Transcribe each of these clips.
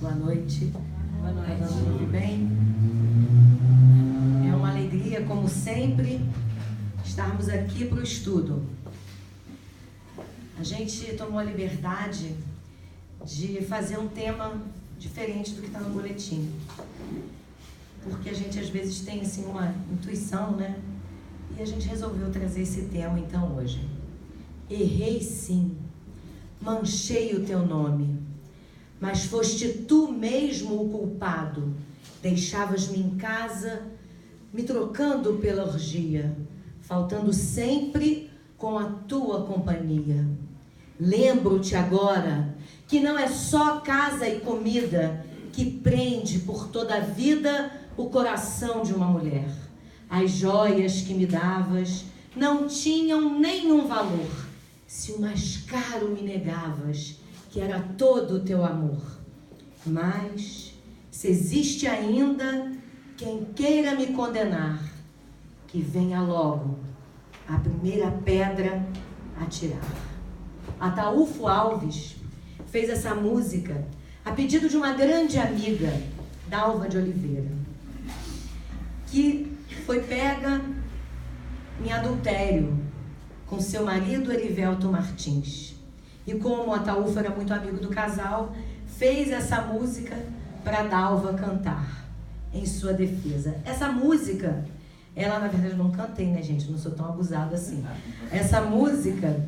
Boa noite. Boa noite. Tudo bem? É uma alegria, como sempre, estarmos aqui para o estudo. A gente tomou a liberdade de fazer um tema diferente do que está no boletim. Porque a gente às vezes tem assim uma intuição, né? E a gente resolveu trazer esse tema então hoje. Errei sim, manchei o teu nome, mas foste tu mesmo o culpado. Deixavas-me em casa, me trocando pela orgia, faltando sempre com a tua companhia. Lembro-te agora que não é só casa e comida que prende por toda a vida o coração de uma mulher. As joias que me davas não tinham nenhum valor, se o mais caro me negavas, que era todo o teu amor. Mas, se existe ainda quem queira me condenar, que venha logo a primeira pedra a tirar. Ataúfo Alves fez essa música a pedido de uma grande amiga, Dalva de Oliveira, que foi pega em adultério com seu marido Erivelto Martins. E como o Ataúfo era muito amigo do casal, fez essa música para Dalva cantar em sua defesa. Essa música, ela na verdade não cantei, né, gente? Não sou tão abusada assim. Essa música,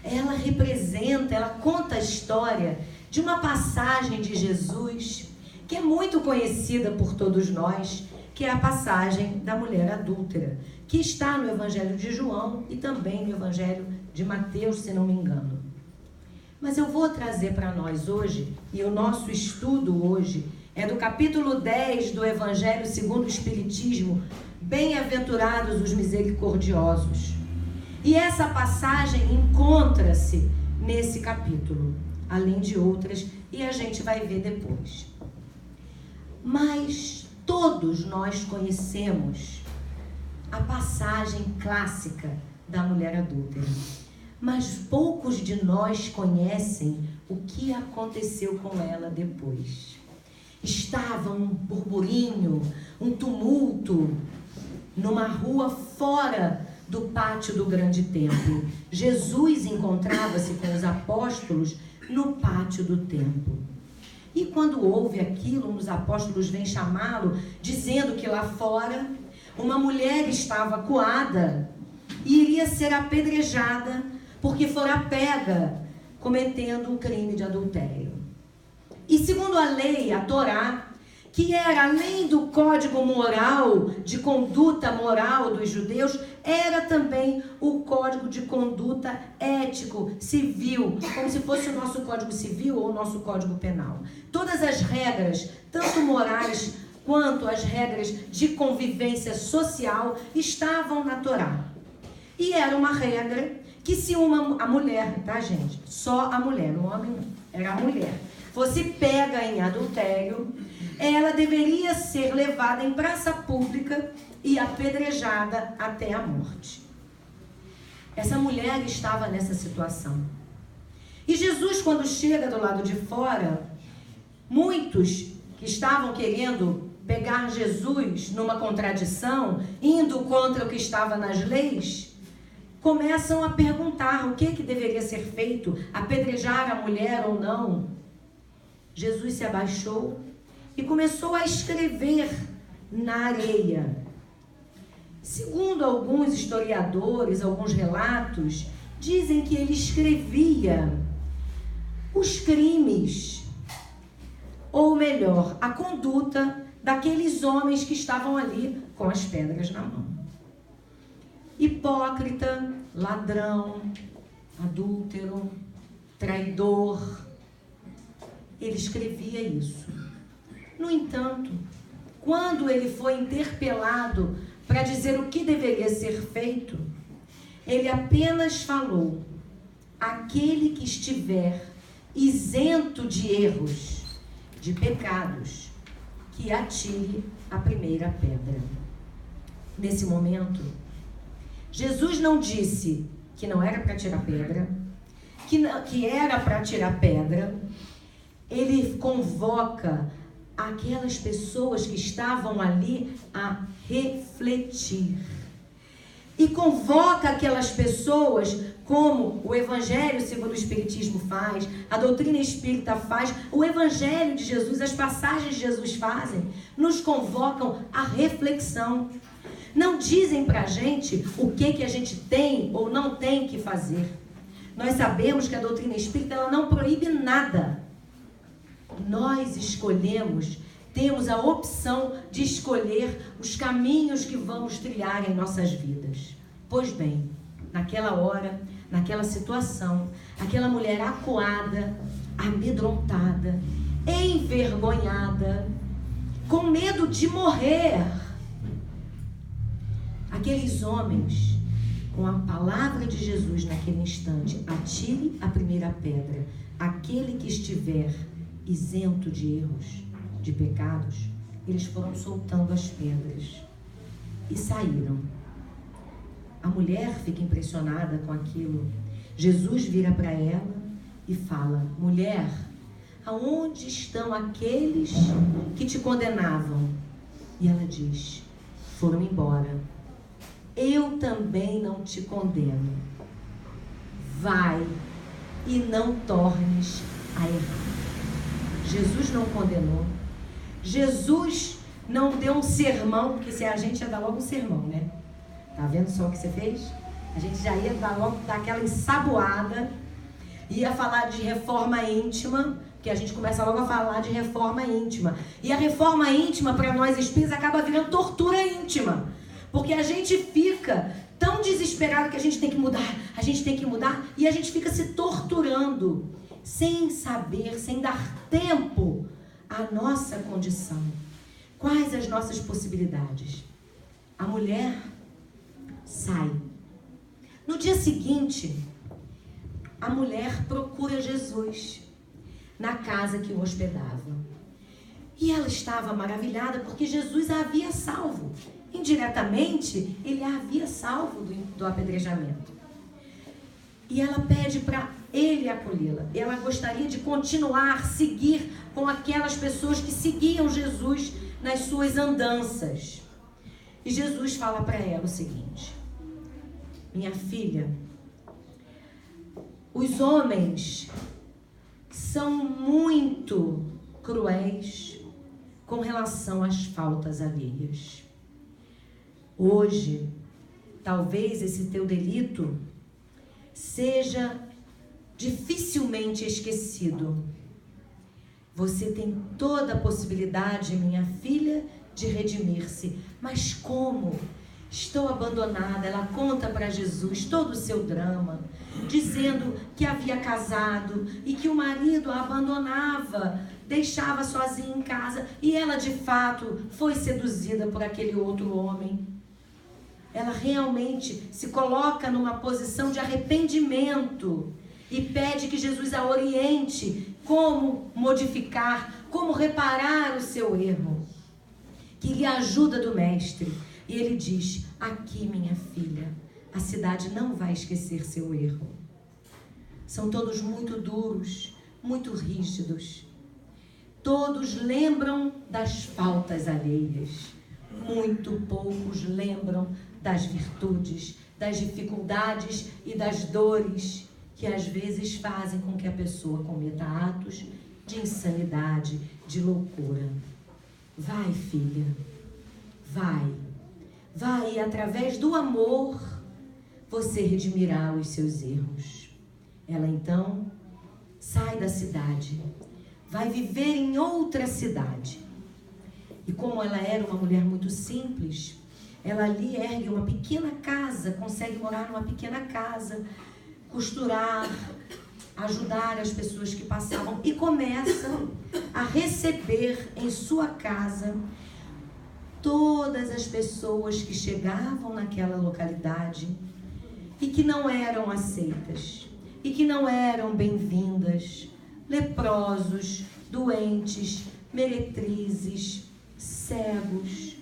ela representa, ela conta a história de uma passagem de Jesus que é muito conhecida por todos nós, que é a passagem da mulher adúltera, que está no Evangelho de João e também no Evangelho de Mateus, se não me engano. Mas eu vou trazer para nós hoje, e o nosso estudo hoje é do capítulo 10 do Evangelho segundo o Espiritismo, Bem-aventurados os misericordiosos. E essa passagem encontra-se nesse capítulo, além de outras, e a gente vai ver depois. Mas todos nós conhecemos a passagem clássica da mulher adúltera, mas poucos de nós conhecem o que aconteceu com ela depois. Estava um burburinho, um tumulto, numa rua fora do pátio do grande templo. Jesus encontrava-se com os apóstolos no pátio do templo. E quando ouve aquilo, um dos apóstolos vem chamá-lo, dizendo que lá fora uma mulher estava acuada e iria ser apedrejada porque fora pega cometendo um crime de adultério. E segundo a lei, a Torá, que era além do código moral, de conduta moral dos judeus, era também o código de conduta ético, civil, como se fosse o nosso código civil ou o nosso código penal. Todas as regras, tanto morais quanto as regras de convivência social, estavam na Torá. E era uma regra que se a mulher, tá gente? Só a mulher, o homem não, era a mulher, fosse pega em adultério, ela deveria ser levada em praça pública e apedrejada até a morte. Essa mulher estava nessa situação. E Jesus, quando chega do lado de fora, muitos que estavam querendo pegar Jesus numa contradição, indo contra o que estava nas leis, começam a perguntar o que deveria ser feito, apedrejar a mulher ou não. Jesus se abaixou e começou a escrever na areia. Segundo alguns historiadores, alguns relatos, dizem que ele escrevia os crimes, ou melhor, a conduta daqueles homens que estavam ali com as pedras na mão. Hipócrita, ladrão, adúltero, traidor. Ele escrevia isso. No entanto, quando ele foi interpelado para dizer o que deveria ser feito, ele apenas falou: aquele que estiver isento de erros, de pecados, que atire a primeira pedra. Nesse momento, Jesus não disse que não era para tirar pedra, que era para tirar pedra, ele convoca aquelas pessoas que estavam ali a refletir. E convoca aquelas pessoas, como o Evangelho segundo o Espiritismo faz, a doutrina espírita faz, o Evangelho de Jesus, as passagens de Jesus fazem, nos convocam à reflexão. Não dizem pra gente o que a gente tem ou não tem que fazer. Nós sabemos que a doutrina espírita ela não proíbe nada. Nós escolhemos, temos a opção de escolher os caminhos que vamos trilhar em nossas vidas. Pois bem, naquela hora, naquela situação, aquela mulher acuada, amedrontada, envergonhada, com medo de morrer, aqueles homens, com a palavra de Jesus naquele instante, atire a primeira pedra, aquele que estiver isento de erros, de pecados, eles foram soltando as pedras e saíram. A mulher fica impressionada com aquilo. Jesus vira para ela e fala: mulher, aonde estão aqueles que te condenavam? E ela diz: foram embora. Eu também não te condeno. Vai e não tornes a errar. Jesus não condenou. Jesus não deu um sermão, porque se a gente ia dar logo um sermão, né? Tá vendo só o que você fez? A gente já ia dar logo daquela ensaboada, ia falar de reforma íntima, porque a gente começa logo a falar de reforma íntima. E a reforma íntima, para nós espíritas, acaba virando tortura íntima. Porque a gente fica tão desesperado que a gente tem que mudar, e a gente fica se torturando, sem saber, sem dar tempo à nossa condição. Quais as nossas possibilidades? A mulher sai. No dia seguinte, a mulher procura Jesus na casa que o hospedava. E ela estava maravilhada porque Jesus a havia salvo. Indiretamente, ele a havia salvo do apedrejamento. E ela pede para ele acolhê-la. Ela gostaria de continuar, seguir com aquelas pessoas que seguiam Jesus nas suas andanças. E Jesus fala para ela o seguinte: minha filha, os homens são muito cruéis com relação às faltas alheias. Hoje, talvez esse teu delito seja dificilmente esquecido. Você tem toda a possibilidade, minha filha, de redimir-se. Mas como? Estou abandonada. Ela conta para Jesus todo o seu drama, dizendo que havia casado e que o marido a abandonava, deixava sozinha em casa, e ela de fato foi seduzida por aquele outro homem. Ela realmente se coloca numa posição de arrependimento e pede que Jesus a oriente como modificar, como reparar o seu erro. Queria a ajuda do mestre. E ele diz: aqui, minha filha, a cidade não vai esquecer seu erro. São todos muito duros, muito rígidos. Todos lembram das faltas alheias. Muito poucos lembram das virtudes, das dificuldades e das dores que às vezes fazem com que a pessoa cometa atos de insanidade, de loucura. Vai, filha, vai. Vai, e através do amor você redimirá os seus erros. Ela então sai da cidade, vai viver em outra cidade. E como ela era uma mulher muito simples, ela ali ergue uma pequena casa, consegue morar numa pequena casa, costurar, ajudar as pessoas que passavam, e começa a receber em sua casa todas as pessoas que chegavam naquela localidade e que não eram aceitas e que não eram bem-vindas, leprosos, doentes, meretrizes, cegos,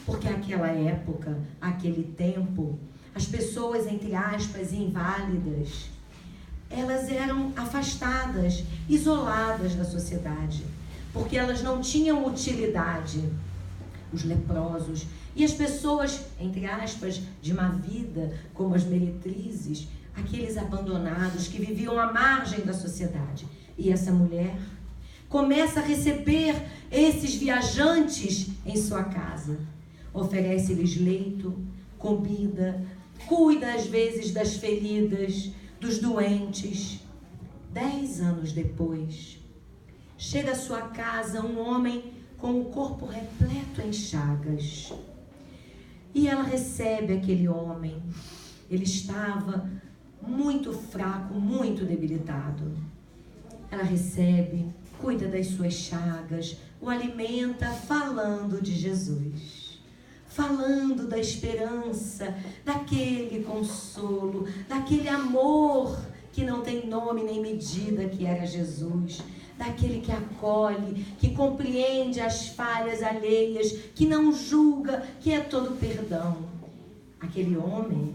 porque aquela época, aquele tempo, as pessoas, entre aspas, inválidas, elas eram afastadas, isoladas da sociedade, porque elas não tinham utilidade. Os leprosos e as pessoas, entre aspas, de má vida, como as meretrizes, aqueles abandonados que viviam à margem da sociedade. E essa mulher começa a receber esses viajantes em sua casa. Oferece-lhes leito, comida, cuida às vezes das feridas, dos doentes. 10 anos depois, chega à sua casa um homem com o corpo repleto em chagas. E ela recebe aquele homem. Ele estava muito fraco, muito debilitado. Ela recebe, cuida das suas chagas, o alimenta, falando de Jesus, falando da esperança, daquele consolo, daquele amor que não tem nome nem medida, que era Jesus, daquele que acolhe, que compreende as falhas alheias, que não julga, que é todo perdão. Aquele homem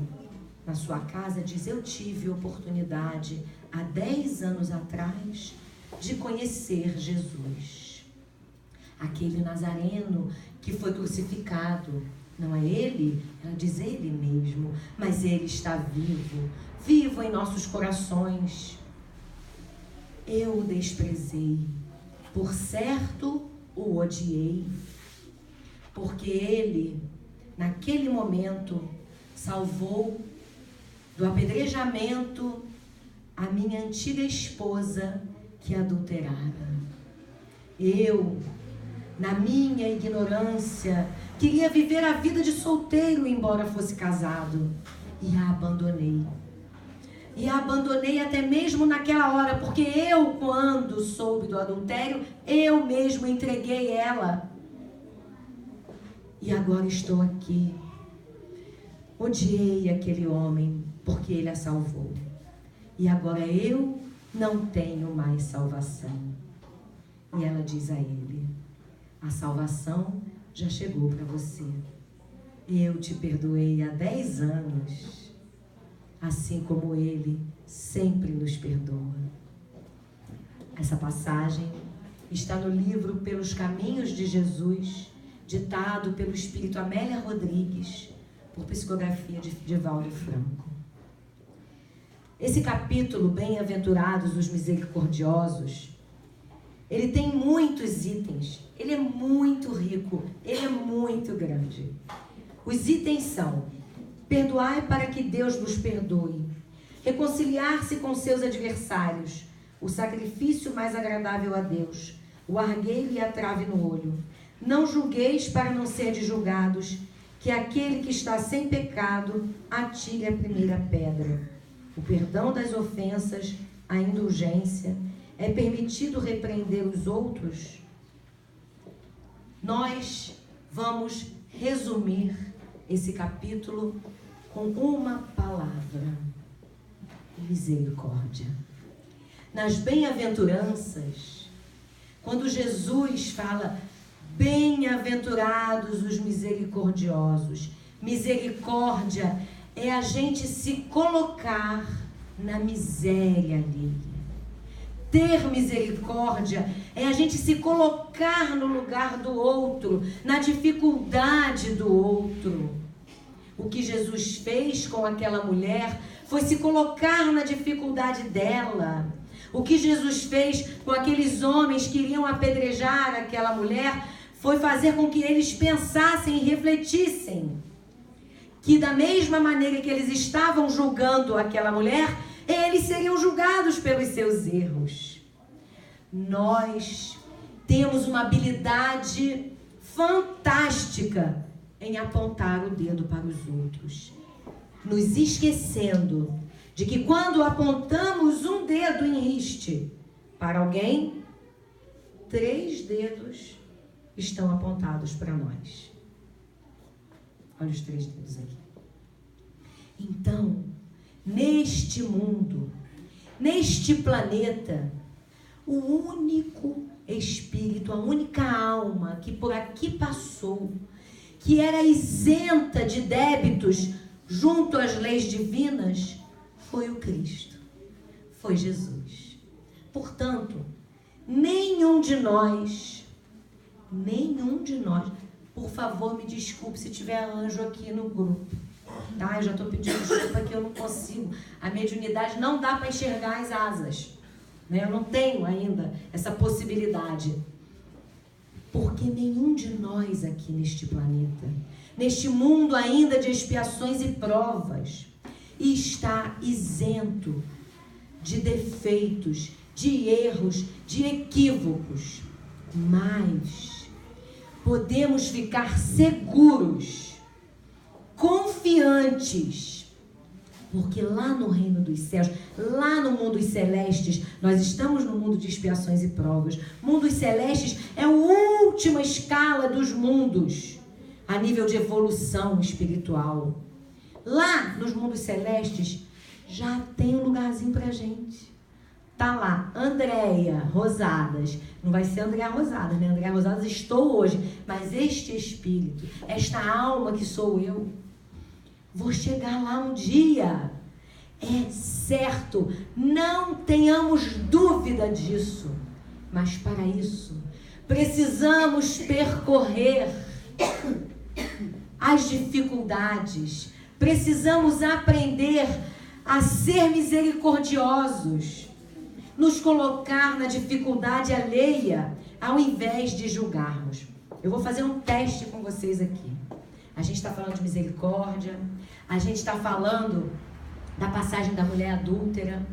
na sua casa diz: eu tive oportunidade há 10 anos atrás de conhecer Jesus. Aquele nazareno que foi crucificado, não é ele? Ela diz: ele mesmo, mas ele está vivo, vivo em nossos corações. Eu o desprezei, por certo o odiei, porque ele, naquele momento, salvou do apedrejamento a minha antiga esposa que adulterara. Eu, na minha ignorância, queria viver a vida de solteiro, embora fosse casado, e a abandonei. E a abandonei até mesmo naquela hora, porque eu, quando soube do adultério, eu mesmo entreguei ela. E agora estou aqui. Odiei aquele homem, porque ele a salvou. E agora eu não tenho mais salvação. E ela diz a ele: a salvação já chegou para você. Eu te perdoei há 10 anos. Assim como ele sempre nos perdoa. Essa passagem está no livro Pelos Caminhos de Jesus, ditado pelo Espírito Amélia Rodrigues, por psicografia de Divaldo Franco. Esse capítulo, Bem-aventurados os misericordiosos, ele tem muitos itens, ele é muito rico, ele é muito grande. Os itens são: perdoai para que Deus vos perdoe, reconciliar-se com seus adversários, o sacrifício mais agradável a Deus, o argueiro e a trave no olho. Não julgueis para não serdes julgados, que aquele que está sem pecado atire a primeira pedra. O perdão das ofensas, a indulgência, é permitido repreender os outros? Nós vamos resumir esse capítulo com uma palavra: misericórdia. Nas bem-aventuranças, quando Jesus fala: bem-aventurados os misericordiosos, misericórdia é a gente se colocar na miséria alheia. Ter misericórdia é a gente se colocar no lugar do outro, na dificuldade do outro. O que Jesus fez com aquela mulher foi se colocar na dificuldade dela. O que Jesus fez com aqueles homens que iriam apedrejar aquela mulher foi fazer com que eles pensassem e refletissem que, da mesma maneira que eles estavam julgando aquela mulher, eles seriam julgados pelos seus erros. Nós temos uma habilidade fantástica em apontar o dedo para os outros, nos esquecendo de que quando apontamos um dedo em riste para alguém, 3 dedos estão apontados para nós. Olha os 3 dedos aqui. Então, neste mundo, neste planeta, o único espírito, a única alma que por aqui passou, que era isenta de débitos junto às leis divinas, foi o Cristo. foi Jesus. Portanto, nenhum de nós, por favor, me desculpe se tiver anjo aqui no grupo, tá? Eu já estou pedindo desculpa que eu não consigo. A mediunidade não dá para enxergar as asas, né? Eu não tenho ainda essa possibilidade. Porque nenhum de nós aqui neste planeta, neste mundo ainda de expiações e provas, está isento de defeitos, de erros, de equívocos. Mas podemos ficar seguros, confiantes, porque lá no reino dos céus, lá no mundo dos celestes, nós estamos no mundo de expiações e provas. Mundos celestes é a última escala dos mundos, a nível de evolução espiritual. Lá nos mundos celestes, já tem um lugarzinho pra gente. Tá lá, Andréia Rosadas. Não vai ser Andréia Rosadas, né? Andréia Rosadas estou hoje. Mas este espírito, esta alma que sou eu, vou chegar lá um dia. É certo. Não tenhamos dúvida disso. Mas para isso, precisamos percorrer as dificuldades. Precisamos aprender a ser misericordiosos. Nos colocar na dificuldade alheia, ao invés de julgarmos. Eu vou fazer um teste com vocês aqui. A gente está falando de misericórdia, a gente está falando da passagem da mulher adúltera.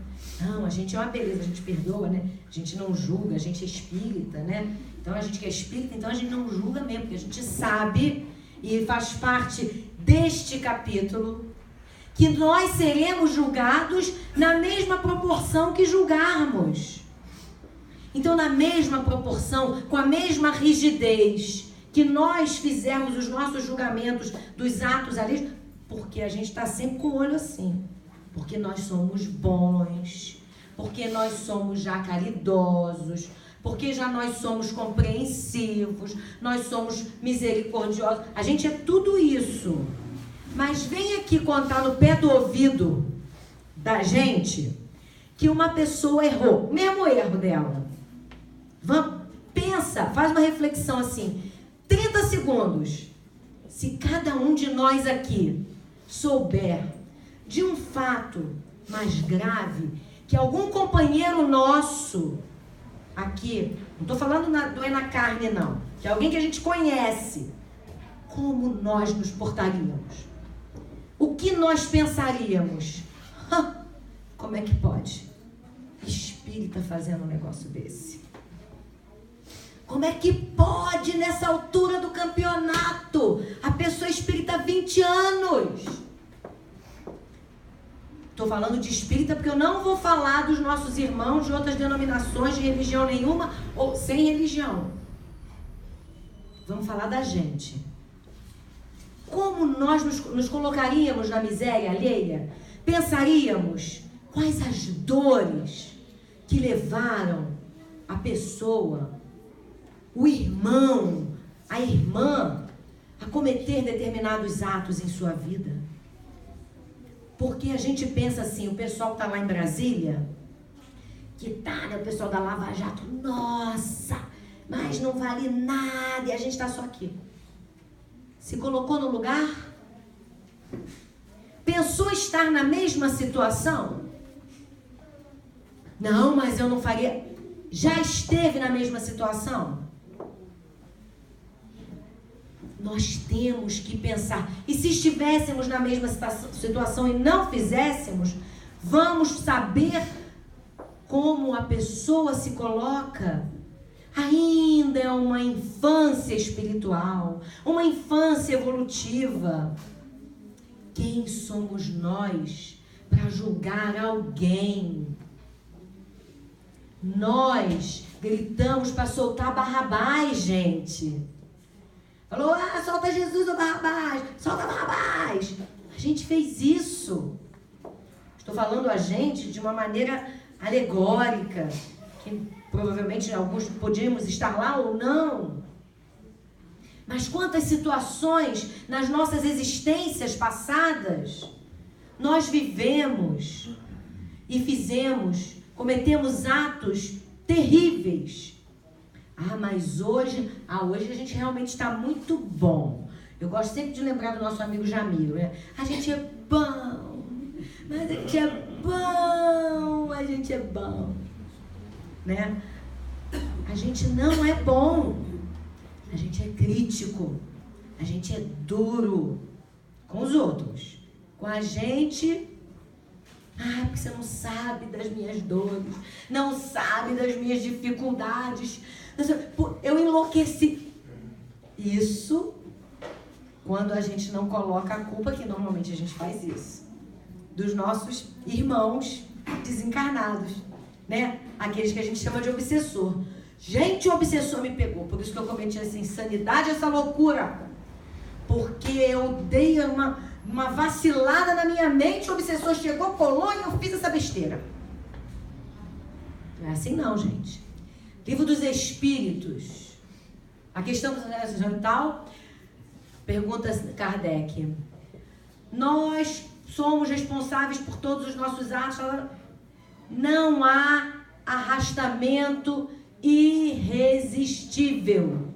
Não, a gente é uma beleza, a gente perdoa, né? A gente não julga, a gente é espírita, né? Então a gente que é espírita, então a gente não julga mesmo, porque a gente sabe, e faz parte deste capítulo, que nós seremos julgados na mesma proporção que julgarmos. Então, na mesma proporção, com a mesma rigidez que nós fizermos os nossos julgamentos dos atos alheios, porque a gente está sempre com o olho assim, porque nós somos bons, porque nós somos já caridosos, porque já nós somos compreensivos, nós somos misericordiosos. A gente é tudo isso. Mas vem aqui contar no pé do ouvido da gente que uma pessoa errou, o mesmo erro dela. Pensa, faz uma reflexão assim, 30 segundos. Se cada um de nós aqui souber de um fato mais grave que algum companheiro nosso aqui, não estou falando doer na carne não, que é alguém que a gente conhece, como nós nos portaríamos? O que nós pensaríamos? Como é que pode? Espírita fazendo um negócio desse. Como é que pode nessa altura do campeonato? A pessoa espírita há 20 anos. Estou falando de espírita porque eu não vou falar dos nossos irmãos de outras denominações, de religião nenhuma ou sem religião. Vamos falar da gente. Como nós nos colocaríamos na miséria alheia? Pensaríamos quais as dores que levaram a pessoa, o irmão, a irmã, a cometer determinados atos em sua vida. Porque a gente pensa assim, o pessoal que está lá em Brasília, que tá, né, o pessoal da Lava Jato, nossa, mas não vale nada e a gente está só aqui. Se colocou no lugar? Pensou estar na mesma situação? Não, mas eu não faria. Já esteve na mesma situação? Nós temos que pensar. E se estivéssemos na mesma situação e não fizéssemos, vamos saber como a pessoa se coloca. Ainda é uma infância espiritual, uma infância evolutiva. Quem somos nós para julgar alguém? Nós gritamos para soltar Barrabás, gente. Falou, solta Jesus ou Barrabás, solta Barrabás. A gente fez isso. Estou falando a gente de uma maneira alegórica, que provavelmente alguns podíamos estar lá ou não. Mas quantas situações nas nossas existências passadas nós vivemos e fizemos cometemos atos terríveis. Mas hoje a gente realmente está muito bom. Eu gosto sempre de lembrar do nosso amigo Jamiro, né? A gente é bom, mas a gente é bom, a gente é bom, né? A gente não é bom, a gente é crítico, a gente é duro com os outros. Com a gente, porque você não sabe das minhas dores, não sabe das minhas dificuldades. Eu enlouqueci. Isso quando a gente não coloca a culpa, que normalmente a gente faz isso, dos nossos irmãos desencarnados, né? Aqueles que a gente chama de obsessor. Gente, o obsessor me pegou, por isso que eu cometi essa insanidade, essa loucura. Porque eu dei uma vacilada na minha mente, o obsessor chegou, colou e eu fiz essa besteira. Não é assim não, gente. Livro dos Espíritos. A questão tal, pergunta Kardec. Nós somos responsáveis por todos os nossos atos. Não há arrastamento irresistível.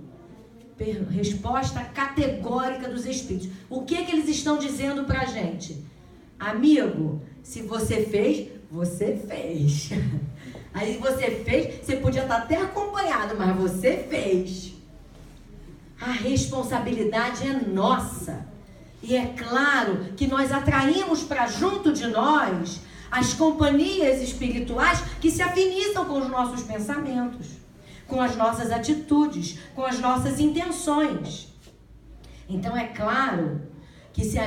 Resposta categórica dos Espíritos. O que eles estão dizendo pra gente? Amigo, se você fez, você fez. Aí você fez, você podia estar até acompanhado, mas você fez. A responsabilidade é nossa. E é claro que nós atraímos para junto de nós as companhias espirituais que se afinizam com os nossos pensamentos, com as nossas atitudes, com as nossas intenções. Então é claro que se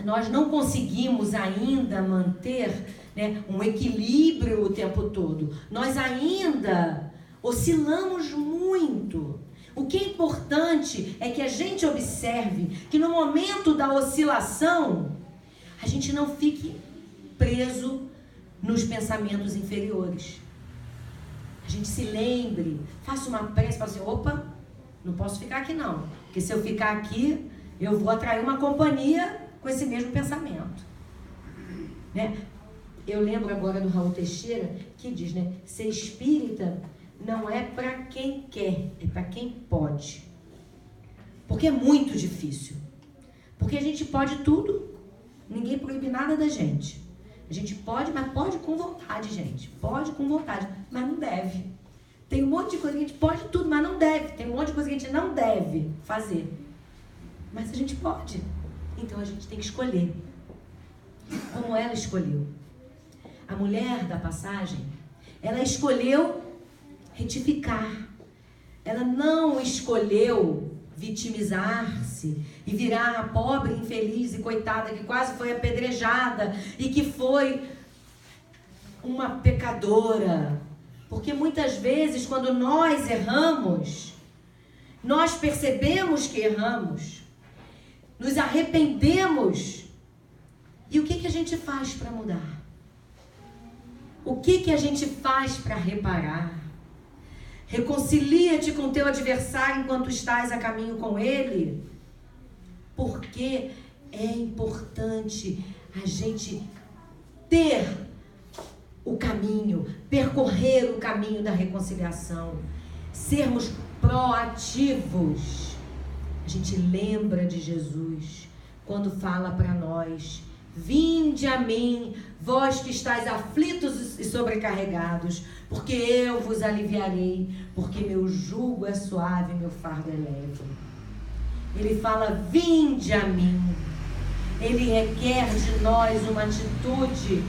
nós não conseguimos ainda manter, né, um equilíbrio o tempo todo, nós ainda oscilamos muito. O que é importante é que a gente observe que no momento da oscilação, a gente não fique preso nos pensamentos inferiores. A gente se lembre, faça uma prece, fala assim, opa, não posso ficar aqui não, porque se eu ficar aqui, eu vou atrair uma companhia com esse mesmo pensamento, né? Eu lembro agora do Raul Teixeira, que diz, né, ser espírita não é para quem quer, é para quem pode. Porque é muito difícil. Porque a gente pode tudo, ninguém proíbe nada da gente. A gente pode, mas pode com vontade, gente. Pode com vontade, mas não deve. Tem um monte de coisa que a gente pode tudo, mas não deve. Tem um monte de coisa que a gente não deve fazer. Mas a gente pode. Então a gente tem que escolher. Como ela escolheu. A mulher da passagem, ela escolheu retificar. Ela não escolheu vitimizar-se e virar a pobre, infeliz e coitada que quase foi apedrejada e que foi uma pecadora. Porque muitas vezes, quando nós erramos, nós percebemos que erramos, nos arrependemos. E o que a gente faz para mudar? O que a gente faz para reparar? Reconcilia-te com teu adversário enquanto estás a caminho com ele. Porque é importante a gente ter o caminho, percorrer o caminho da reconciliação, sermos proativos. A gente lembra de Jesus quando fala para nós: vinde a mim, vós que estáis aflitos e sobrecarregados, porque eu vos aliviarei, porque meu jugo é suave e meu fardo é leve. Ele fala: vinde a mim. Ele requer de nós uma atitude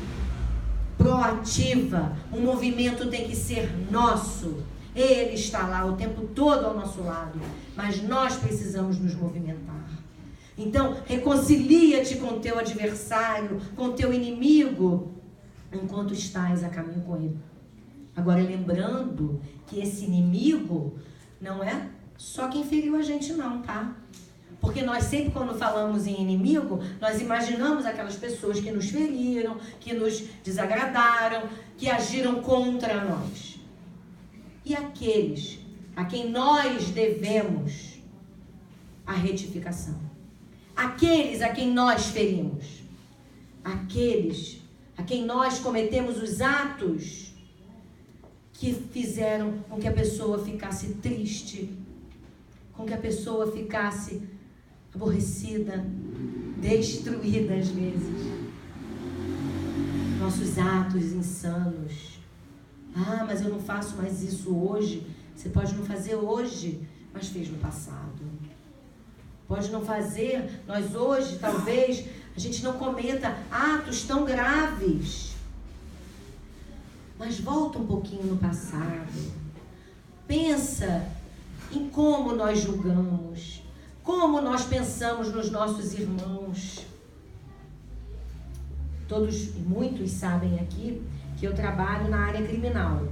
proativa. O movimento tem que ser nosso. Ele está lá o tempo todo ao nosso lado, mas nós precisamos nos movimentar. Então, reconcilia-te com teu adversário, com teu inimigo, enquanto estás a caminho com ele. Agora, lembrando que esse inimigo não é só quem feriu a gente não, tá? Porque nós sempre, quando falamos em inimigo, nós imaginamos aquelas pessoas que nos feriram, que nos desagradaram, que agiram contra nós. E aqueles a quem nós devemos a retificação. Aqueles a quem nós ferimos. Aqueles a quem nós cometemos os atos que fizeram com que a pessoa ficasse triste, com que a pessoa ficasse aborrecida, destruída às vezes. Nossos atos insanos. Ah, mas eu não faço mais isso hoje. Você pode não fazer hoje, mas fez no passado. Pode não fazer, nós hoje, talvez, a gente não cometa atos tão graves. Mas volta um pouquinho no passado. Pensa em como nós julgamos, como nós pensamos nos nossos irmãos. Todos e muitos sabem aqui que eu trabalho na área criminal,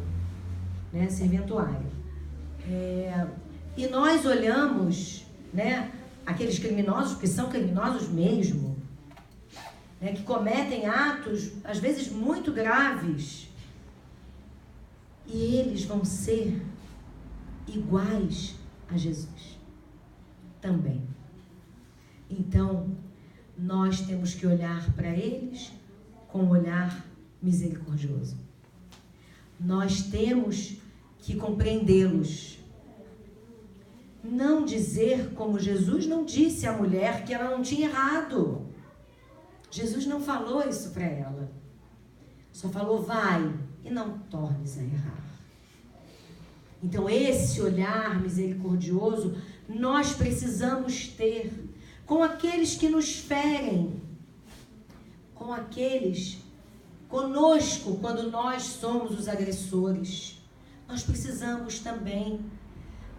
né, serventuário. E nós olhamos, né, aqueles criminosos, que são criminosos mesmo, né, que cometem atos, às vezes, muito graves. E eles vão ser iguais a Jesus também. Então, nós temos que olhar para eles com um olhar misericordioso. Nós temos que compreendê-los. Não dizer como Jesus não disse à mulher que ela não tinha errado. Jesus não falou isso para ela. Só falou, vai e não tornes a errar. Então, esse olhar misericordioso nós precisamos ter com aqueles que nos ferem, com aqueles conosco quando nós somos os agressores. Nós precisamos também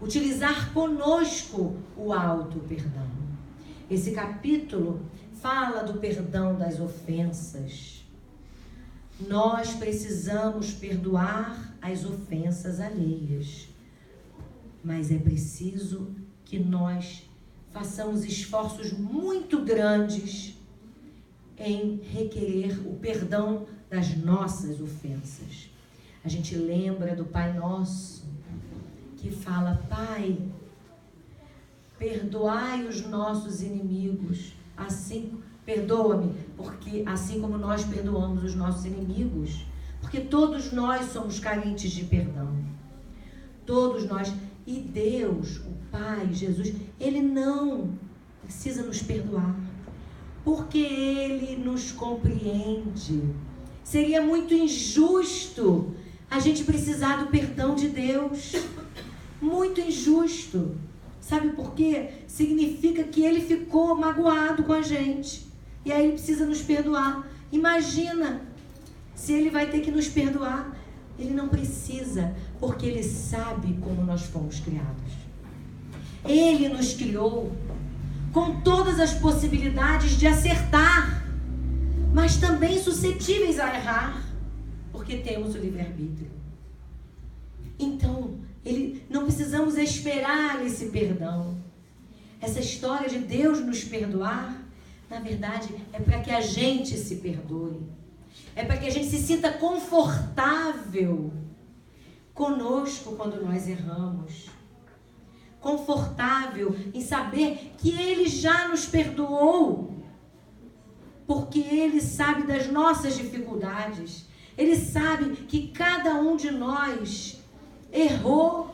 utilizar conosco o auto-perdão. Esse capítulo fala do perdão das ofensas. Nós precisamos perdoar as ofensas alheias, mas é preciso que nós façamos esforços muito grandes em requerer o perdão das nossas ofensas. A gente lembra do Pai Nosso, que fala, Pai, perdoai os nossos inimigos, assim, perdoa-me, porque assim como nós perdoamos os nossos inimigos, porque todos nós somos carentes de perdão. Todos nós. E Deus, o Pai, Jesus, Ele não precisa nos perdoar, porque Ele nos compreende. Seria muito injusto a gente precisar do perdão de Deus. Muito injusto. Sabe por quê? Significa que Ele ficou magoado com a gente. E aí Ele precisa nos perdoar. Imagina se Ele vai ter que nos perdoar. Ele não precisa, porque Ele sabe como nós fomos criados. Ele nos criou com todas as possibilidades de acertar, mas também suscetíveis a errar, porque temos o livre-arbítrio. Então, não precisamos esperar esse perdão. Essa história de Deus nos perdoar, na verdade, é para que a gente se perdoe. É para que a gente se sinta confortável conosco quando nós erramos. Confortável em saber que Ele já nos perdoou. Porque Ele sabe das nossas dificuldades. Ele sabe que cada um de nós errou,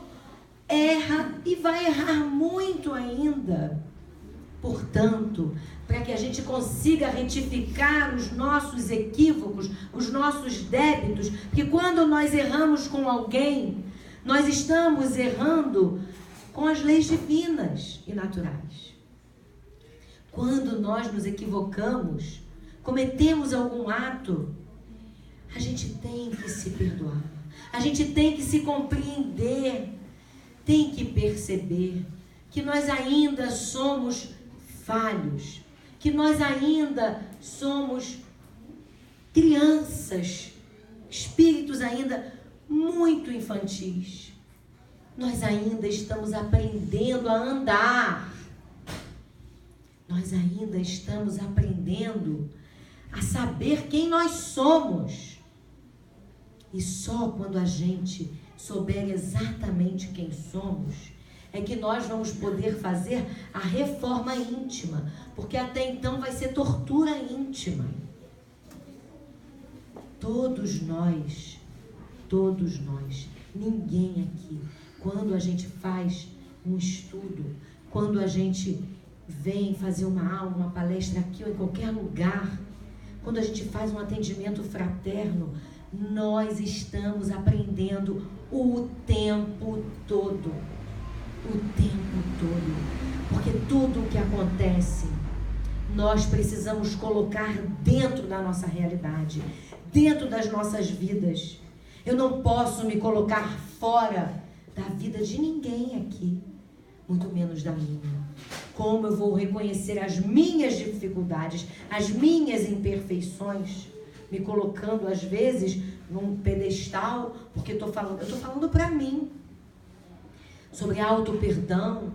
erra e vai errar muito ainda. Portanto, para que a gente consiga retificar os nossos equívocos, os nossos débitos, porque quando nós erramos com alguém, nós estamos errando com as leis divinas e naturais. Quando nós nos equivocamos, cometemos algum ato, a gente tem que se perdoar, a gente tem que se compreender, tem que perceber que nós ainda somos falhos, que nós ainda somos crianças, espíritos ainda muito infantis. Nós ainda estamos aprendendo a andar. Nós ainda estamos aprendendo a saber quem nós somos. E só quando a gente souber exatamente quem somos, é que nós vamos poder fazer a reforma íntima, porque até então vai ser tortura íntima. Todos nós, ninguém aqui, quando a gente faz um estudo, quando a gente vem fazer uma aula, uma palestra aqui ou em qualquer lugar, quando a gente faz um atendimento fraterno, nós estamos aprendendo o tempo todo. O tempo todo. Porque tudo o que acontece, nós precisamos colocar dentro da nossa realidade, dentro das nossas vidas. Eu não posso me colocar fora da vida de ninguém aqui, muito menos da minha. Como eu vou reconhecer as minhas dificuldades, as minhas imperfeições, me colocando às vezes num pedestal, porque eu estou falando para mim, sobre auto-perdão,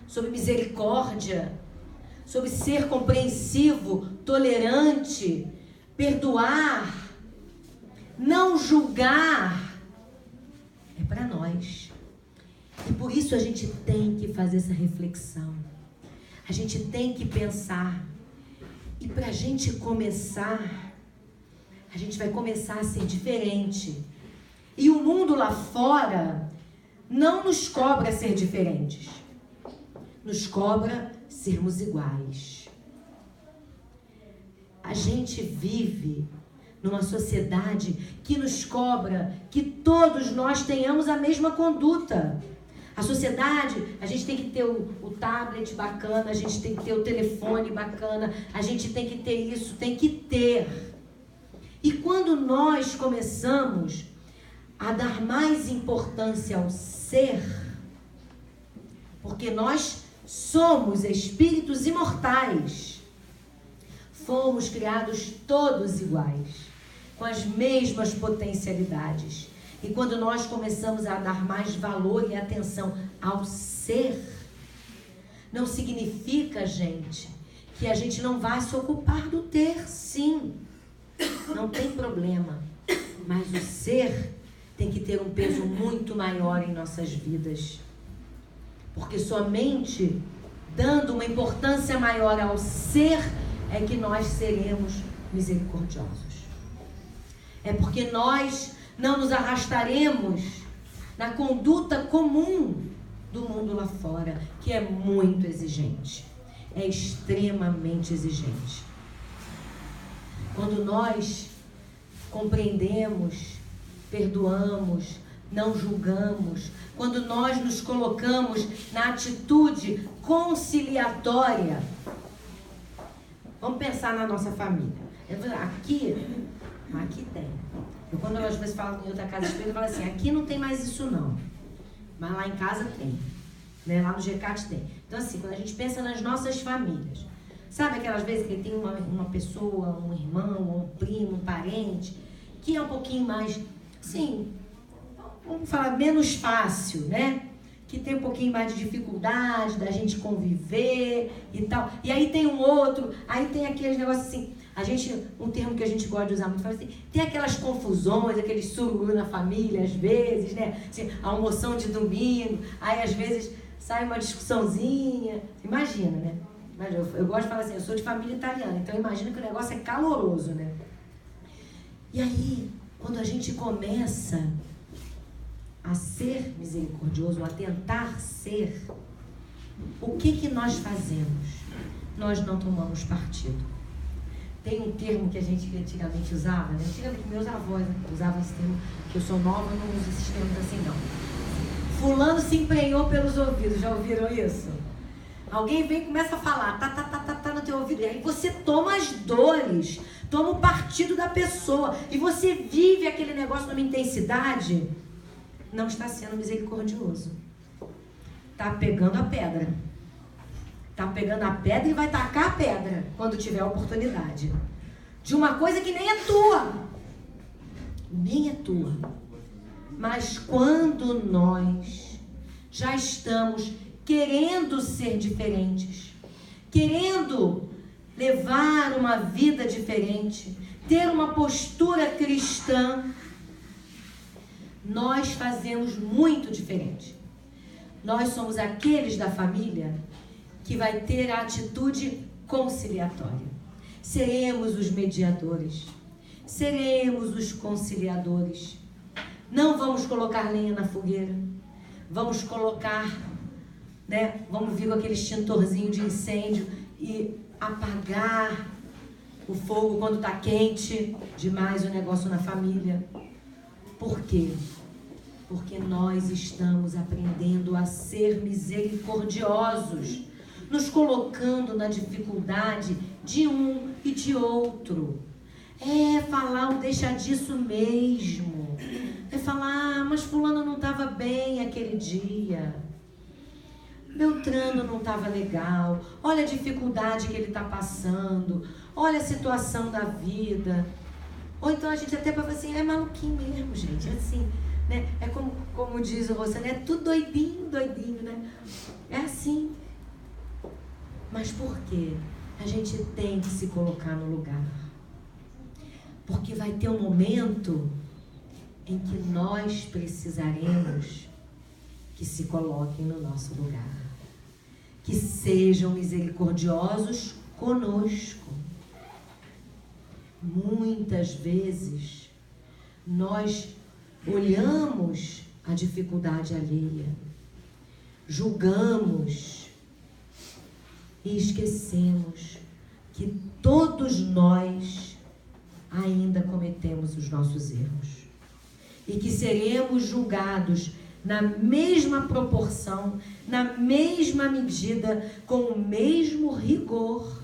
sobre misericórdia, sobre ser compreensivo, tolerante, perdoar, não julgar. É para nós. E por isso a gente tem que fazer essa reflexão. A gente tem que pensar. E para a gente começar, a gente vai começar a ser diferente. E o mundo lá fora não nos cobra ser diferentes. Nos cobra sermos iguais. A gente vive numa sociedade que nos cobra que todos nós tenhamos a mesma conduta. A sociedade, a gente tem que ter o tablet bacana, a gente tem que ter o telefone bacana, a gente tem que ter isso, tem que ter. E quando nós começamos a dar mais importância ao ser, porque nós somos espíritos imortais, fomos criados todos iguais, com as mesmas potencialidades. E quando nós começamos a dar mais valor e atenção ao ser, não significa, gente, que a gente não vai se ocupar do ter, sim. Não tem problema. Mas o ser tem que ter um peso muito maior em nossas vidas. Porque somente dando uma importância maior ao ser é que nós seremos misericordiosos. É porque nós não nos arrastaremos na conduta comum do mundo lá fora, que é muito exigente, é extremamente exigente. Quando nós compreendemos, perdoamos, não julgamos, quando nós nos colocamos na atitude conciliatória, vamos pensar na nossa família. Aqui tem. Eu, quando eu às vezes falo em outra casa espírita, eu falo assim, aqui não tem mais isso não, mas lá em casa tem, né? Lá no GCAT tem. Então assim, quando a gente pensa nas nossas famílias, sabe aquelas vezes que tem uma pessoa, um irmão, um primo, um parente, que é um pouquinho mais, assim, vamos falar, menos fácil, né? Que tem um pouquinho mais de dificuldade da gente conviver e tal. E aí tem um outro, aí tem aqueles negócios assim, um termo que a gente gosta de usar muito, fala assim, tem aquelas confusões, aqueles sururu na família, às vezes, né? Assim, almoção de domingo, aí às vezes sai uma discussãozinha, imagina, né? Mas eu gosto de falar assim, eu sou de família italiana, então imagina que o negócio é caloroso, né? E aí, quando a gente começa a ser misericordioso, a tentar ser, o que nós fazemos? Nós não tomamos partido. Tem um termo que a gente antigamente usava, né? Antigamente meus avós usavam esse termo, que eu sou nova, não uso esses termos assim não. Fulano se emprenhou pelos ouvidos, já ouviram isso? Alguém vem e começa a falar, tá no teu ouvido, e aí você toma as dores, toma o partido da pessoa, e você vive aquele negócio numa intensidade, não está sendo misericordioso. Tá pegando a pedra. Tá pegando a pedra e vai tacar a pedra quando tiver a oportunidade. De uma coisa que nem é tua. Nem é tua. Mas quando nós já estamos querendo ser diferentes, querendo levar uma vida diferente, ter uma postura cristã, nós fazemos muito diferente. Nós somos aqueles da família que vai ter a atitude conciliatória. Seremos os mediadores. seremos os conciliadores. Não vamos colocar lenha na fogueira. Vamos colocar, vamos vir com aquele extintorzinho de incêndio e apagar o fogo quando está quente demais o negócio na família. Por quê? Porque nós estamos aprendendo a ser misericordiosos, nos colocando na dificuldade de um e de outro. É falar o deixa disso mesmo. É falar, mas fulano não estava bem aquele dia. Beltrano não estava legal. Olha a dificuldade que ele está passando. Olha a situação da vida. Ou então a gente até pode falar assim, é maluquinho mesmo, gente. É assim, né? É como diz o Rosane, é tudo doidinho, né? É assim. Mas por quê? A gente tem que se colocar no lugar. Porque vai ter um momento em que nós precisaremos que se coloquem no nosso lugar. Que sejam misericordiosos conosco. Muitas vezes nós olhamos a dificuldade alheia, julgamos e esquecemos que todos nós ainda cometemos os nossos erros e que seremos julgados na mesma proporção, na mesma medida, com o mesmo rigor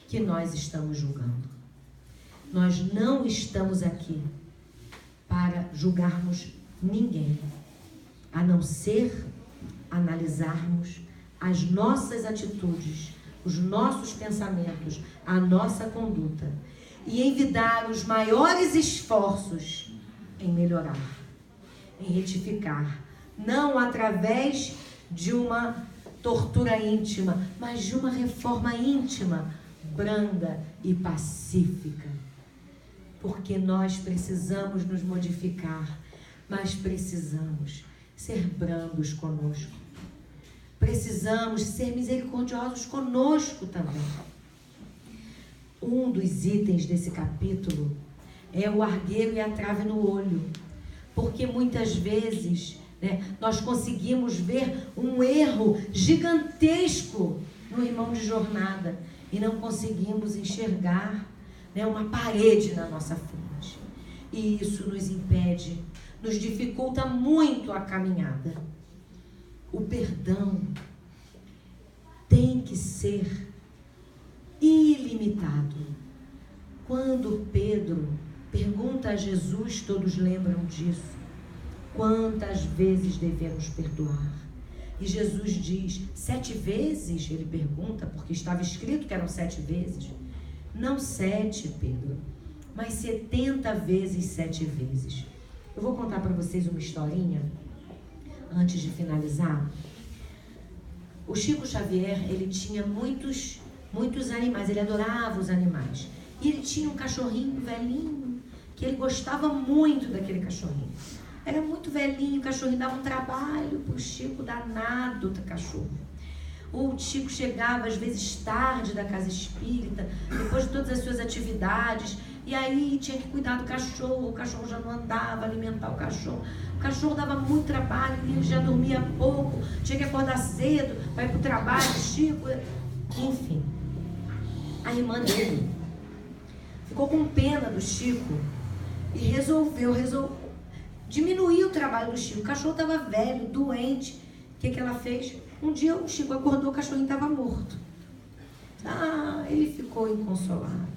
que nós estamos julgando. Nós não estamos aqui para julgarmos ninguém, a não ser analisarmos as nossas atitudes, os nossos pensamentos, a nossa conduta e envidar os maiores esforços em melhorar, em retificar, não através de uma tortura íntima, mas de uma reforma íntima, branda e pacífica. Porque nós precisamos nos modificar, mas precisamos ser brandos conosco. Precisamos ser misericordiosos conosco também. Um dos itens desse capítulo é o argueiro e a trave no olho. Porque muitas vezes, nós conseguimos ver um erro gigantesco no irmão de jornada e não conseguimos enxergar uma parede na nossa frente. E isso nos impede, nos dificulta muito a caminhada. O perdão tem que ser ilimitado. Quando Pedro pergunta a Jesus, todos lembram disso, quantas vezes devemos perdoar? E Jesus diz, 7 vezes? Ele pergunta, porque estava escrito que eram 7 vezes. Não 7, Pedro, mas 70 vezes 7 vezes. Eu vou contar para vocês uma historinha, antes de finalizar. O Chico Xavier, ele tinha muitos animais, ele adorava os animais. E ele tinha um cachorrinho velhinho, que ele gostava muito daquele cachorrinho. Era muito velhinho, o cachorrinho dava um trabalho para o Chico danado do cachorro. O Chico chegava às vezes tarde da casa espírita, depois de todas as suas atividades, e aí tinha que cuidar do cachorro, o cachorro já não andava, alimentar o cachorro dava muito trabalho, ele já dormia pouco, tinha que acordar cedo para ir para o trabalho, Chico, enfim. A irmã dele ficou com pena do Chico e resolveu diminuir o trabalho do Chico. O cachorro estava velho, doente. O que ela fez? Um dia o Chico acordou, o cachorrinho estava morto. Ele ficou inconsolável.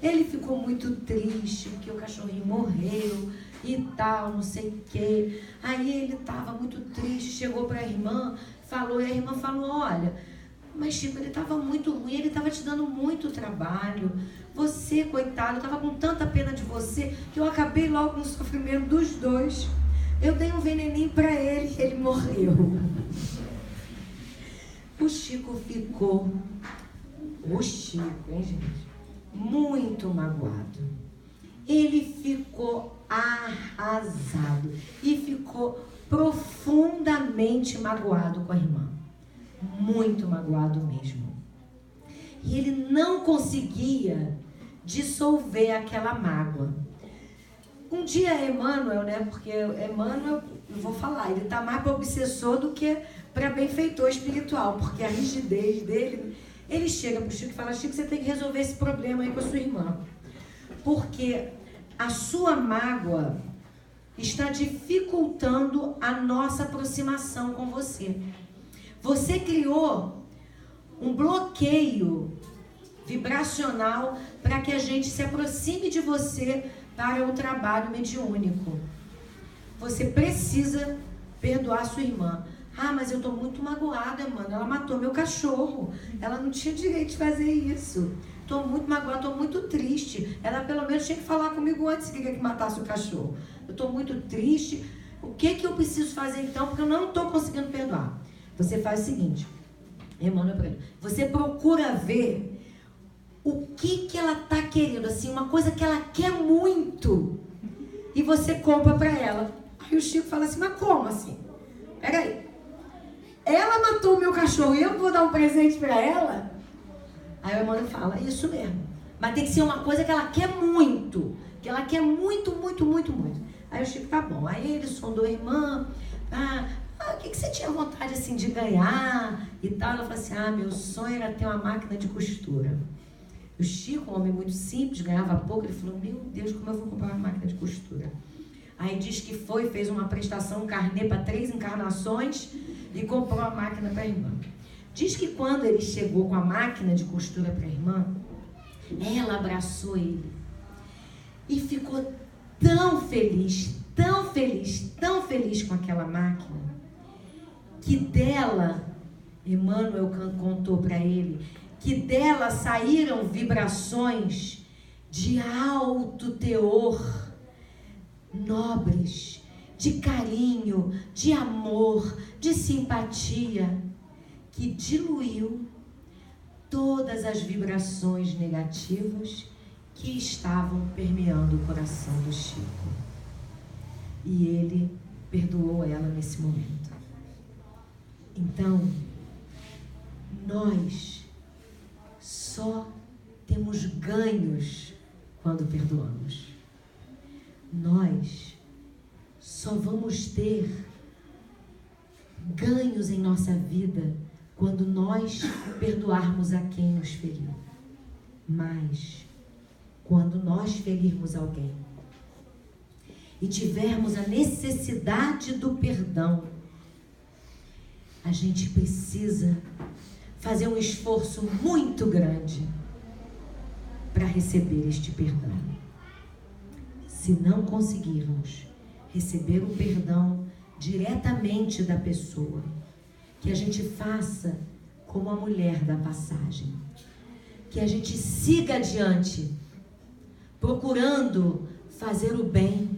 Ele ficou muito triste, porque o cachorrinho morreu e tal, não sei o quê. Aí ele estava muito triste, chegou para a irmã, falou, e a irmã falou, olha, mas Chico, ele estava muito ruim, ele estava te dando muito trabalho. Você, coitado, eu estava com tanta pena de você, que eu acabei logo no sofrimento dos dois. Eu dei um veneninho para ele e ele morreu. O Chico ficou, hein, gente? Muito magoado. Ele ficou arrasado e ficou profundamente magoado com a irmã. Muito magoado mesmo. E ele não conseguia dissolver aquela mágoa. Um dia Emmanuel, né? Porque Emmanuel, eu vou falar, ele está mais para obsessor do que para benfeitor espiritual, porque a rigidez dele, ele chega para o Chico e fala: Chico, você tem que resolver esse problema aí com a sua irmã, porque a sua mágoa está dificultando a nossa aproximação com você. Você criou um bloqueio vibracional para que a gente se aproxime de você para o trabalho mediúnico. Você precisa perdoar sua irmã. Ah, mas eu estou muito magoada, mano. Ela matou meu cachorro. Ela não tinha direito de fazer isso. Estou muito magoada, estou muito triste. Ela pelo menos tinha que falar comigo antes que queria que matasse o cachorro. Eu estou muito triste. O que eu preciso fazer então? Porque eu não estou conseguindo perdoar. Você faz o seguinte, Emmanuel, você procura ver o que ela está querendo, assim, uma coisa que ela quer muito, e você compra para ela. Aí o Chico fala assim: mas como assim? Peraí, ela matou o meu cachorro e eu vou dar um presente para ela? Aí o Emmanuel fala: isso mesmo, mas tem que ser uma coisa que ela quer muito, que ela quer muito, muito, muito, muito. Aí o Chico: tá bom. Aí ele sondou a irmã: o que você tinha vontade assim de ganhar e tal? Ela falou assim: meu sonho era ter uma máquina de costura. O Chico, um homem muito simples, ganhava pouco, ele falou: meu Deus, como eu vou comprar uma máquina de costura? Aí diz que fez uma prestação, um carnê para 3 encarnações e comprou a máquina para a irmã. Diz que quando ele chegou com a máquina de costura para a irmã, ela abraçou ele e ficou tão feliz, tão feliz, tão feliz com aquela máquina, que dela, Emmanuel contou para ele, que dela saíram vibrações de alto teor, nobres, de carinho, de amor, de simpatia, que diluiu todas as vibrações negativas que estavam permeando o coração do Chico. E ele perdoou ela nesse momento. Então, nós só temos ganhos quando perdoamos. Nós só vamos ter ganhos em nossa vida quando nós perdoarmos a quem nos feriu. Mas, quando nós ferirmos alguém e tivermos a necessidade do perdão, a gente precisa fazer um esforço muito grande para receber este perdão. Se não conseguirmos receber o perdão diretamente da pessoa, que a gente faça como a mulher da passagem, que a gente siga adiante, procurando fazer o bem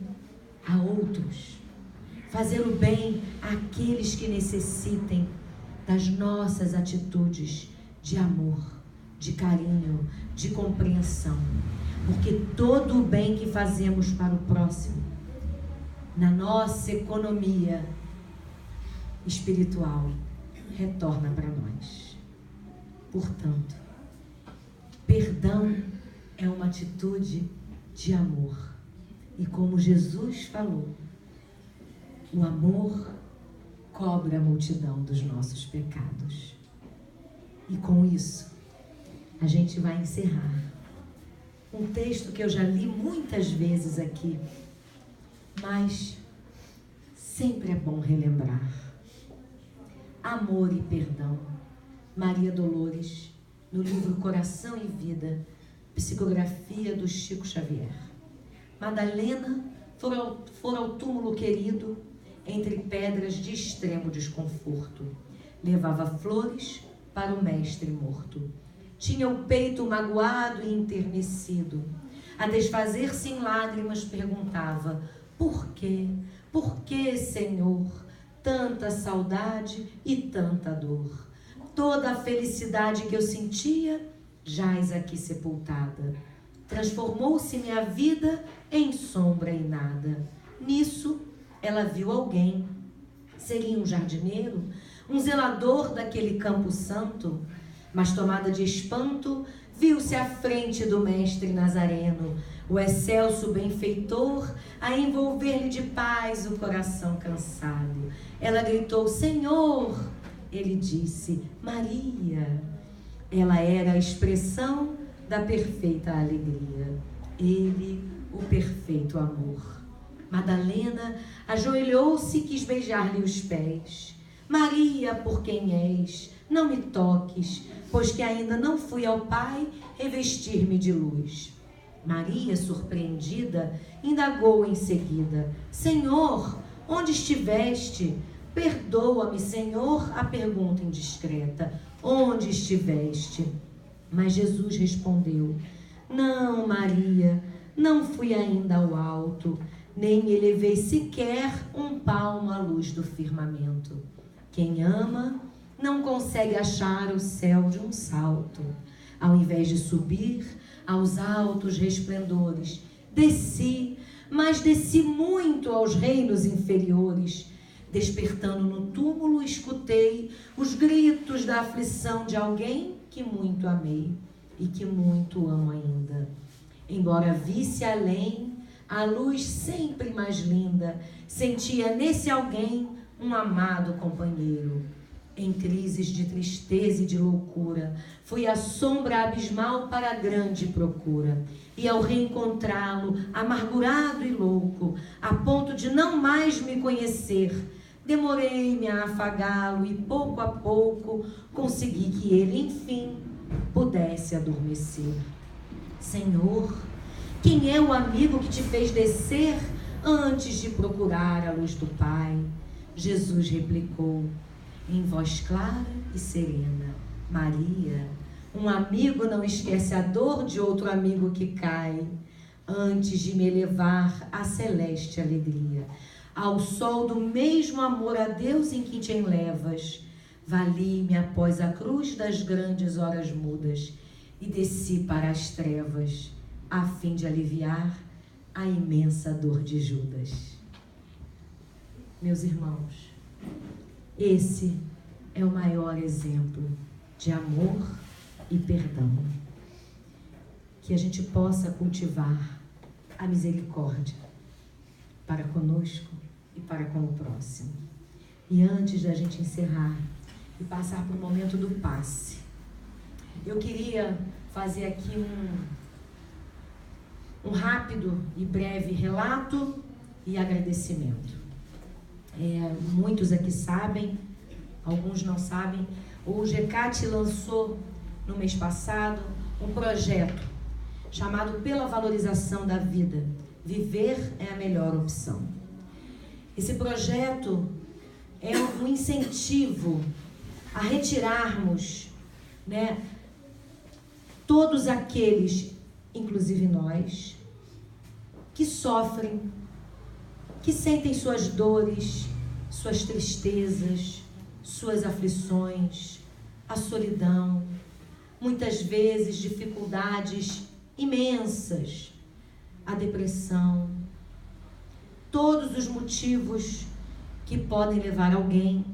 a outros, fazer o bem àqueles que necessitem das nossas atitudes de amor, de carinho, de compreensão. Porque todo o bem que fazemos para o próximo, na nossa economia espiritual, retorna para nós. Portanto, perdão é uma atitude de amor. E como Jesus falou, o amor cobre a multidão dos nossos pecados. E com isso, a gente vai encerrar um texto que eu já li muitas vezes aqui, mas sempre é bom relembrar. Amor e Perdão, Maria Dolores, no livro Coração e Vida, psicografia do Chico Xavier. Madalena fora ao túmulo querido, entre pedras de extremo desconforto. Levava flores para o mestre morto. Tinha o peito magoado e enternecido. A desfazer-se em lágrimas perguntava: por quê? Por que, Senhor? Tanta saudade e tanta dor. Toda a felicidade que eu sentia jaz aqui sepultada. Transformou-se minha vida em sombra e nada. Nisso, ela viu alguém. Seria um jardineiro, um zelador daquele campo santo, mas tomada de espanto, viu-se à frente do mestre Nazareno, o excelso benfeitor, a envolver-lhe de paz o coração cansado. Ela gritou: Senhor! Ele disse: Maria. Ela era a expressão da perfeita alegria. Ele, o perfeito amor. Madalena ajoelhou-se e quis beijar-lhe os pés. Maria, por quem és, não me toques, pois que ainda não fui ao Pai revestir-me de luz. Maria, surpreendida, indagou em seguida: Senhor, onde estiveste? Perdoa-me, Senhor, a pergunta indiscreta: onde estiveste? Mas Jesus respondeu: Não, Maria, não fui ainda ao alto, nem elevei sequer um palmo à luz do firmamento. Quem ama não consegue achar o céu de um salto. Ao invés de subir aos altos resplendores, desci, mas desci muito aos reinos inferiores. Despertando no túmulo, escutei os gritos da aflição de alguém que muito amei e que muito amo ainda. Embora visse além a luz sempre mais linda, sentia nesse alguém um amado companheiro. Em crises de tristeza e de loucura, fui à sombra abismal para a grande procura. E ao reencontrá-lo, amargurado e louco, a ponto de não mais me conhecer, demorei-me a afagá-lo e pouco a pouco consegui que ele, enfim, pudesse adormecer. Senhor, quem é o amigo que te fez descer antes de procurar a luz do Pai? Jesus replicou, em voz clara e serena: Maria, um amigo não esquece a dor de outro amigo que cai, antes de me elevar à celeste alegria, ao sol do mesmo amor a Deus em que te enlevas. Vali-me após a cruz das grandes horas mudas e desci para as trevas, a fim de aliviar a imensa dor de Judas. Meus irmãos, esse é o maior exemplo de amor e perdão. Que a gente possa cultivar a misericórdia para conosco e para com o próximo. E antes da gente encerrar e passar para o momento do passe, eu queria fazer aqui um rápido e breve relato e agradecimento. Muitos aqui sabem, alguns não sabem, o GECAT lançou no mês passado um projeto chamado Pela Valorização da Vida. Viver é a melhor opção. Esse projeto é um incentivo a retirarmos, todos aqueles, inclusive nós, que sofrem, que sentem suas dores, suas tristezas, suas aflições, a solidão, muitas vezes dificuldades imensas, a depressão, todos os motivos que podem levar alguém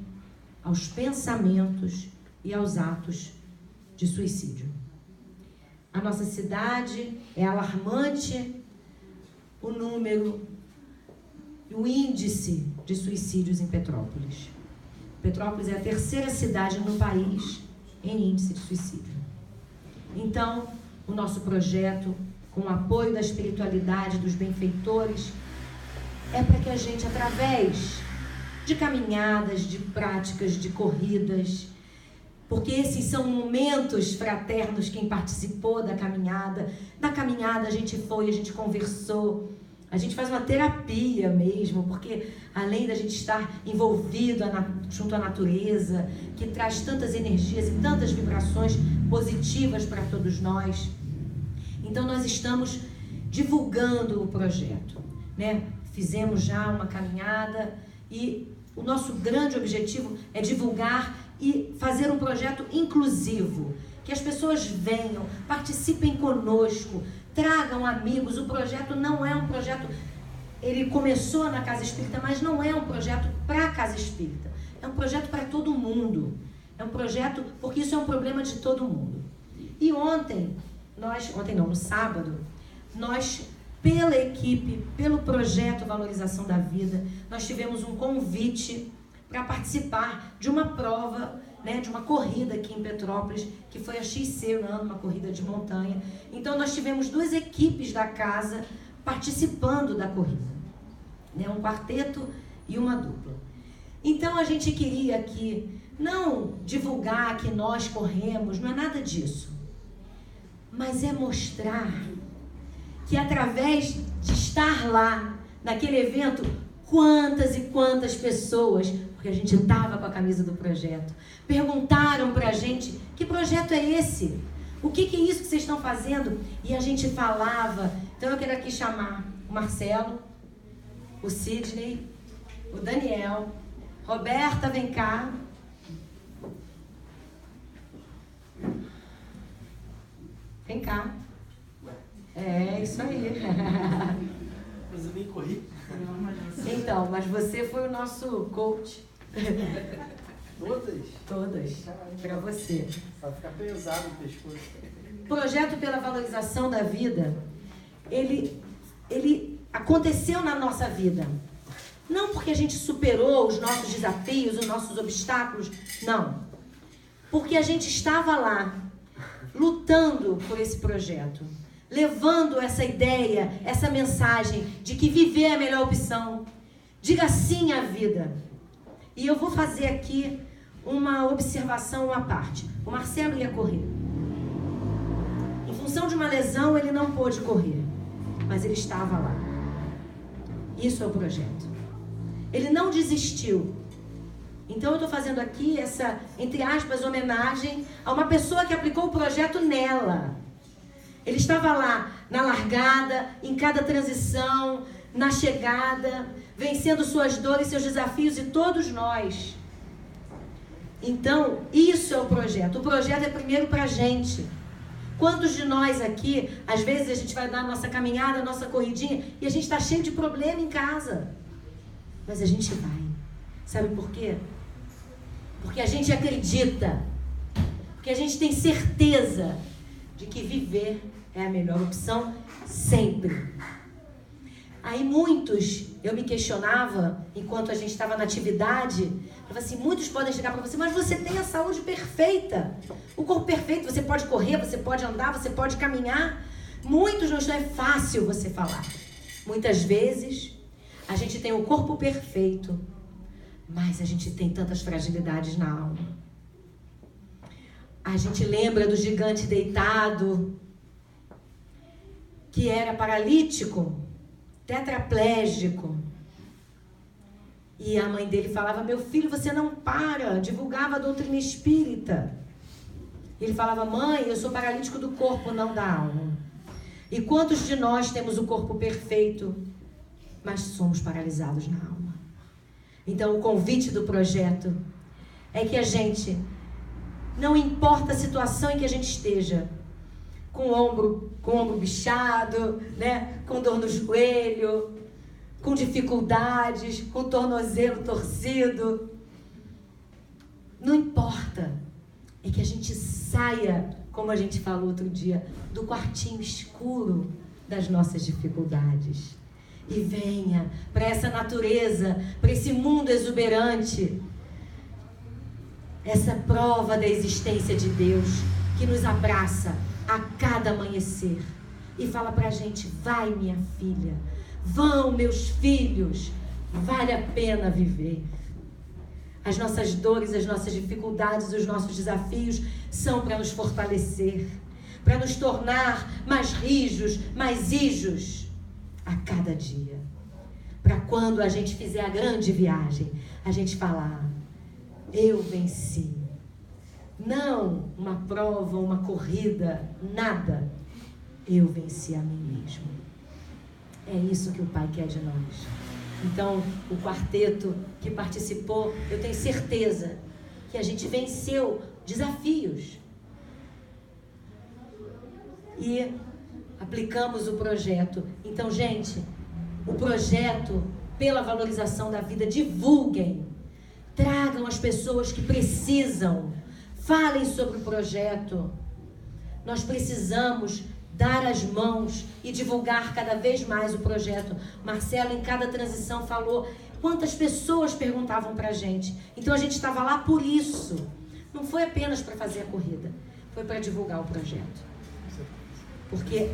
aos pensamentos e aos atos de suicídio. A nossa cidade é alarmante, o número, o índice de suicídios em Petrópolis. Petrópolis é a terceira cidade no país em índice de suicídio. Então, o nosso projeto, com o apoio da espiritualidade, dos benfeitores, é para que a gente, através de caminhadas, de práticas, de corridas, porque esses são momentos fraternos. Quem participou da caminhada, a gente foi, a gente conversou, a gente faz uma terapia mesmo, porque além da gente estar envolvido junto à natureza, que traz tantas energias e tantas vibrações positivas para todos nós, então nós estamos divulgando o projeto, Fizemos já uma caminhada e o nosso grande objetivo é divulgar e fazer um projeto inclusivo, que as pessoas venham, participem conosco, tragam amigos. O projeto não é um projeto, ele começou na Casa Espírita, mas não é um projeto para a Casa Espírita, é um projeto para todo mundo, é um projeto, porque isso é um problema de todo mundo. E ontem no sábado, nós, pela equipe, pelo projeto Valorização da Vida, nós tivemos um convite para participar de uma prova, né, de uma corrida aqui em Petrópolis, que foi a XC, uma corrida de montanha. Então nós tivemos 2 equipes da casa participando da corrida, né, um quarteto e uma dupla. Então a gente queria aqui não divulgar que nós corremos, não é nada disso, mas é mostrar que através de estar lá, naquele evento, quantas e quantas pessoas, porque a gente estava com a camisa do projeto, perguntaram pra gente, que projeto é esse? O que é isso que vocês estão fazendo? E a gente falava. Então eu quero aqui chamar o Marcelo, o Sidney, o Daniel, Roberta, vem cá. Vem cá. É, isso aí. Mas eu nem corri. Então, mas você foi o nosso coach. Todas? Todas. Para você. Vai ficar pesado o pescoço. O projeto pela valorização da vida, ele aconteceu na nossa vida. Não porque a gente superou os nossos desafios, os nossos obstáculos, não. Porque a gente estava lá, lutando por esse projeto, levando essa ideia, essa mensagem de que viver é a melhor opção. Diga sim à vida. E eu vou fazer aqui uma observação, uma parte. O Marcelo ia correr. Em função de uma lesão, ele não pôde correr, mas ele estava lá. Isso é o projeto. Ele não desistiu. Então eu estou fazendo aqui essa, entre aspas, homenagem a uma pessoa que aplicou o projeto nela. Ele estava lá na largada, em cada transição, na chegada, vencendo suas dores, seus desafios, e todos nós. Então, isso é o projeto. O projeto é primeiro para a gente. Quantos de nós aqui, às vezes a gente vai dar a nossa caminhada, a nossa corridinha, e a gente está cheio de problema em casa. Mas a gente vai. Sabe por quê? Porque a gente acredita. Porque a gente tem certeza de que viver é a melhor opção sempre. Aí muitos, eu me questionava, enquanto a gente estava na atividade, eu falava assim, muitos podem chegar para você, mas você tem a saúde perfeita, o corpo perfeito, você pode correr, você pode andar, você pode caminhar. Muitos não é fácil você falar. Muitas vezes, a gente tem o corpo perfeito, mas a gente tem tantas fragilidades na alma. A gente lembra do gigante deitado, que era paralítico, tetraplégico. E a mãe dele falava, meu filho, você não para, divulgava a doutrina espírita. Ele falava, mãe, eu sou paralítico do corpo, não da alma. E quantos de nós temos o corpo perfeito, mas somos paralisados na alma? Então o convite do projeto é que a gente, não importa a situação em que a gente esteja, com o ombro bichado, né? Com dor no joelho, com dificuldades, com o tornozelo torcido. Não importa. É que a gente saia, como a gente falou outro dia, do quartinho escuro das nossas dificuldades. E venha para essa natureza, para esse mundo exuberante. Essa prova da existência de Deus que nos abraça a cada amanhecer e fala pra gente, vai minha filha, vão meus filhos, vale a pena viver. As nossas dores, as nossas dificuldades, os nossos desafios são para nos fortalecer, para nos tornar mais rijos, mais ijos a cada dia, para quando a gente fizer a grande viagem, a gente falar, eu venci. Não uma prova, uma corrida, nada. Eu venci a mim mesmo. É isso que o Pai quer de nós. Então, o quarteto que participou, eu tenho certeza que a gente venceu desafios. E aplicamos o projeto. Então, gente, o projeto pela valorização da vida, divulguem. Tragam as pessoas que precisam. Falem sobre o projeto. Nós precisamos dar as mãos e divulgar cada vez mais o projeto. Marcelo, em cada transição, falou quantas pessoas perguntavam pra gente. Então a gente estava lá por isso. Não foi apenas para fazer a corrida, foi para divulgar o projeto. Porque,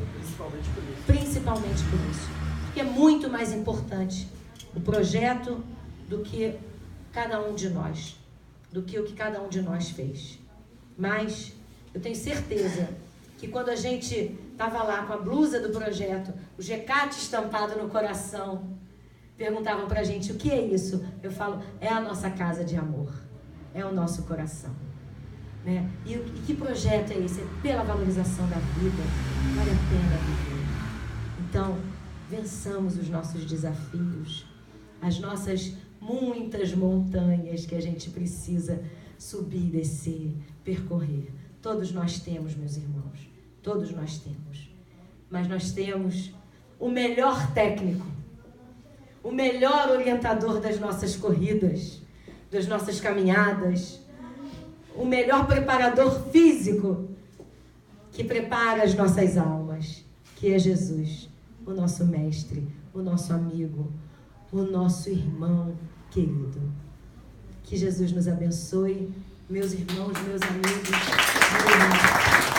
principalmente por isso. Porque é muito mais importante o projeto do que cada um de nós, do que o que cada um de nós fez. Mas eu tenho certeza que quando a gente estava lá com a blusa do projeto, o GCAT estampado no coração, perguntavam pra gente, o que é isso? Eu falo, é a nossa casa de amor, é o nosso coração. Né? E que projeto é esse? É pela valorização da vida, vale a pena viver. Então, vençamos os nossos desafios, as nossas muitas montanhas que a gente precisa subir, descer, percorrer. Todos nós temos, meus irmãos, todos nós temos. Mas nós temos o melhor técnico, o melhor orientador das nossas corridas, das nossas caminhadas, o melhor preparador físico que prepara as nossas almas, que é Jesus, o nosso mestre, o nosso amigo, o nosso irmão querido. Que Jesus nos abençoe, meus irmãos, meus amigos.